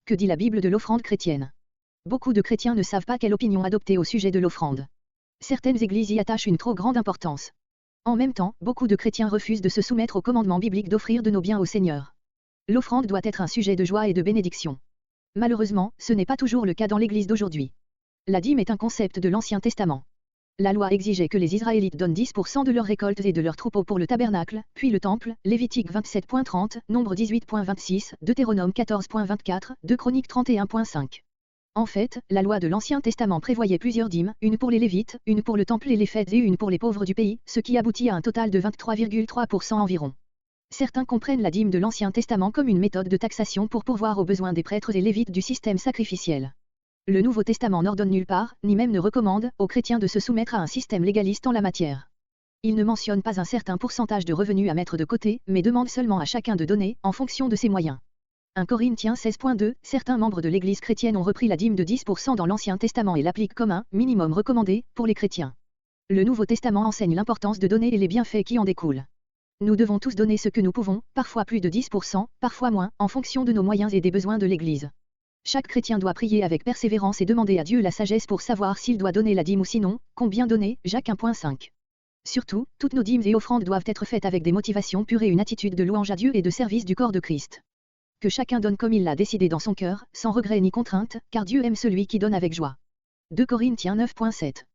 Que dit la Bible de l'offrande chrétienne? Beaucoup de chrétiens ne savent pas quelle opinion adopter au sujet de l'offrande. Certaines églises y attachent une trop grande importance. En même temps, beaucoup de chrétiens refusent de se soumettre au commandement biblique d'offrir de nos biens au Seigneur. L'offrande doit être un sujet de joie et de bénédiction. Malheureusement, ce n'est pas toujours le cas dans l'Église d'aujourd'hui. La dîme est un concept de l'Ancien Testament. La loi exigeait que les Israélites donnent 10% de leurs récoltes et de leurs troupeaux pour le tabernacle, puis le temple, Lévitique 27.30, Nombre 18.26, Deutéronome 14.24, 2 Chroniques 31.5. En fait, la loi de l'Ancien Testament prévoyait plusieurs dîmes, une pour les Lévites, une pour le temple et les fêtes et une pour les pauvres du pays, ce qui aboutit à un total de 23,3% environ. Certains comprennent la dîme de l'Ancien Testament comme une méthode de taxation pour pourvoir aux besoins des prêtres et lévites du système sacrificiel. Le Nouveau Testament n'ordonne nulle part, ni même ne recommande, aux chrétiens de se soumettre à un système légaliste en la matière. Il ne mentionne pas un certain pourcentage de revenus à mettre de côté, mais demande seulement à chacun de donner, en fonction de ses moyens. 1 Corinthiens 16.2, certains membres de l'Église chrétienne ont repris la dîme de 10% dans l'Ancien Testament et l'appliquent comme un minimum recommandé pour les chrétiens. Le Nouveau Testament enseigne l'importance de donner et les bienfaits qui en découlent. Nous devons tous donner ce que nous pouvons, parfois plus de 10%, parfois moins, en fonction de nos moyens et des besoins de l'Église. Chaque chrétien doit prier avec persévérance et demander à Dieu la sagesse pour savoir s'il doit donner la dîme ou sinon, combien donner, Jacques 1.5. Surtout, toutes nos dîmes et offrandes doivent être faites avec des motivations pures et une attitude de louange à Dieu et de service du corps de Christ. Que chacun donne comme il l'a décidé dans son cœur, sans regret ni contrainte, car Dieu aime celui qui donne avec joie. 2 Corinthiens 9.7.